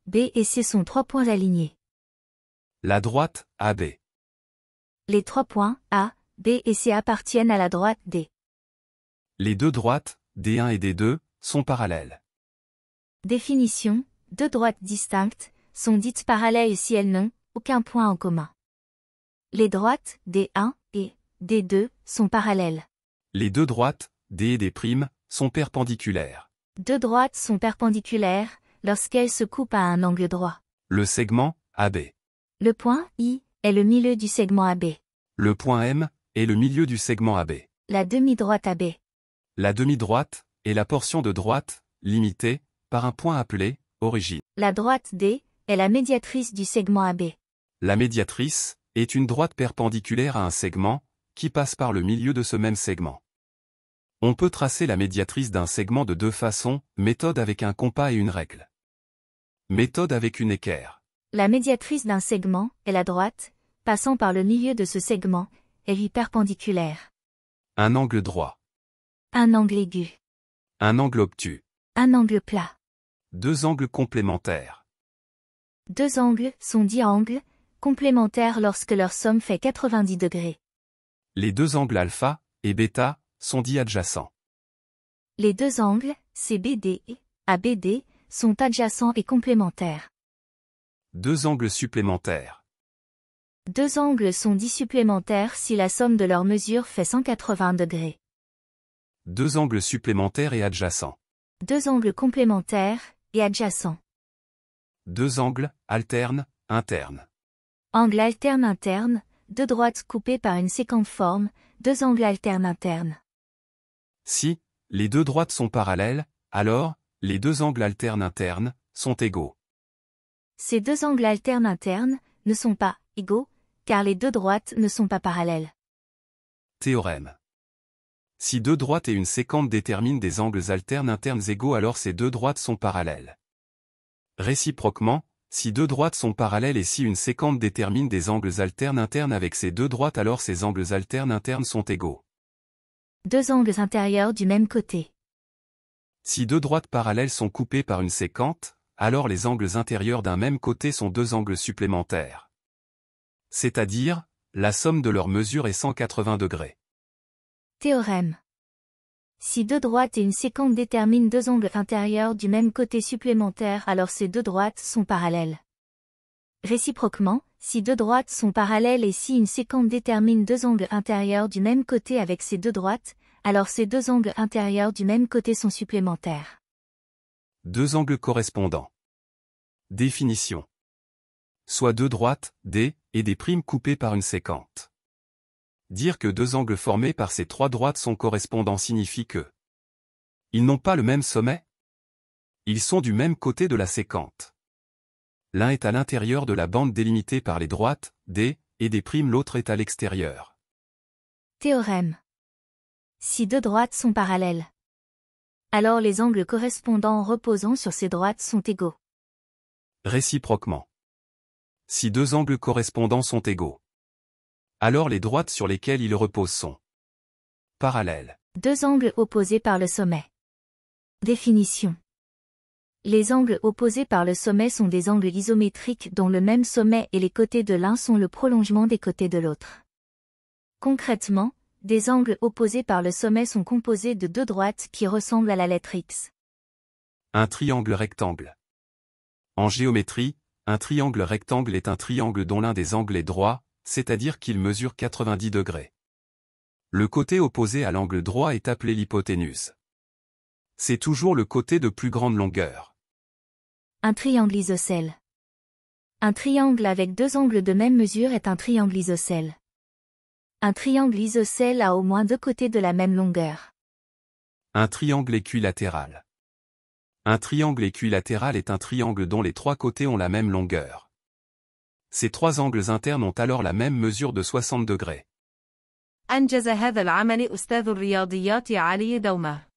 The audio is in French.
B et C sont 3 points alignés. La droite, AB. Les 3 points, A, B et C appartiennent à la droite D. Les deux droites, D1 et D2, sont parallèles. Définition, deux droites distinctes, sont dites parallèles si elles n'ont aucun point en commun. Les droites, D1 et D2, sont parallèles. Les deux droites, D et D', sont perpendiculaires. Deux droites sont perpendiculaires, lorsqu'elles se coupent à un angle droit. Le segment, AB. Le point, I, est le milieu du segment AB. Le point M, est le milieu du segment AB. La demi-droite AB. La demi-droite, est la portion de droite, limitée, par un point appelé, origine. La droite D, est la médiatrice du segment AB. La médiatrice, est une droite perpendiculaire à un segment, qui passe par le milieu de ce même segment. On peut tracer la médiatrice d'un segment de deux façons, méthode avec un compas et une règle. Méthode avec une équerre. La médiatrice d'un segment est la droite, passant par le milieu de ce segment, est lui perpendiculaire. Un angle droit. Un angle aigu. Un angle obtus. Un angle plat. Deux angles complémentaires. Deux angles sont dits angles, complémentaires lorsque leur somme fait 90 degrés. Les deux angles alpha et bêta sont dits adjacents. Les deux angles, CBD et ABD, sont adjacents et complémentaires. Deux angles supplémentaires. Deux angles sont dits supplémentaires si la somme de leurs mesures fait 180 degrés. Deux angles supplémentaires et adjacents. Deux angles complémentaires et adjacents. Deux angles, alternes, internes. Angle alterne interne, deux droites coupées par une séquente forme, deux angles alternes internes. Si les deux droites sont parallèles, alors les deux angles alternes internes sont égaux. Ces deux angles alternes internes ne sont pas égaux, car les deux droites ne sont pas parallèles. Théorème. Si deux droites et une séquente déterminent des angles alternes internes égaux, alors ces deux droites sont parallèles. Réciproquement, si deux droites sont parallèles et si une séquente détermine des angles alternes internes avec ces deux droites, alors ces angles alternes internes sont égaux. Deux angles intérieurs du même côté. Si deux droites parallèles sont coupées par une séquente, alors les angles intérieurs d'un même côté sont deux angles supplémentaires. C'est-à-dire, la somme de leurs mesures est 180 degrés. Théorème. Si deux droites et une séquente déterminent deux angles intérieurs du même côté supplémentaires, alors ces deux droites sont parallèles. Réciproquement, si deux droites sont parallèles et si une séquente détermine deux angles intérieurs du même côté avec ces deux droites, alors ces deux angles intérieurs du même côté sont supplémentaires. Deux angles correspondants. Définition. Soit deux droites, D, et des primes coupées par une séquente. Dire que deux angles formés par ces trois droites sont correspondants signifie que ils n'ont pas le même sommet. Ils sont du même côté de la séquente. L'un est à l'intérieur de la bande délimitée par les droites, D, et des primes, l'autre est à l'extérieur. Théorème. Si deux droites sont parallèles, alors les angles correspondants reposant sur ces droites sont égaux. Réciproquement. Si deux angles correspondants sont égaux, alors les droites sur lesquelles ils reposent sont parallèles. Deux angles opposés par le sommet. Définition. Les angles opposés par le sommet sont des angles isométriques dont le même sommet et les côtés de l'un sont le prolongement des côtés de l'autre. Concrètement, des angles opposés par le sommet sont composés de deux droites qui ressemblent à la lettre X. Un triangle rectangle. En géométrie, un triangle rectangle est un triangle dont l'un des angles est droit, c'est-à-dire qu'il mesure 90 degrés. Le côté opposé à l'angle droit est appelé l'hypoténuse. C'est toujours le côté de plus grande longueur. Un triangle isocèle. Un triangle avec deux angles de même mesure est un triangle isocèle. Un triangle isocèle a au moins deux côtés de la même longueur. Un triangle équilatéral. Un triangle équilatéral est un triangle dont les trois côtés ont la même longueur. Ces trois angles internes ont alors la même mesure de 60 degrés. أنجز هذا العمل أستاذ الرياضيات علي دومة.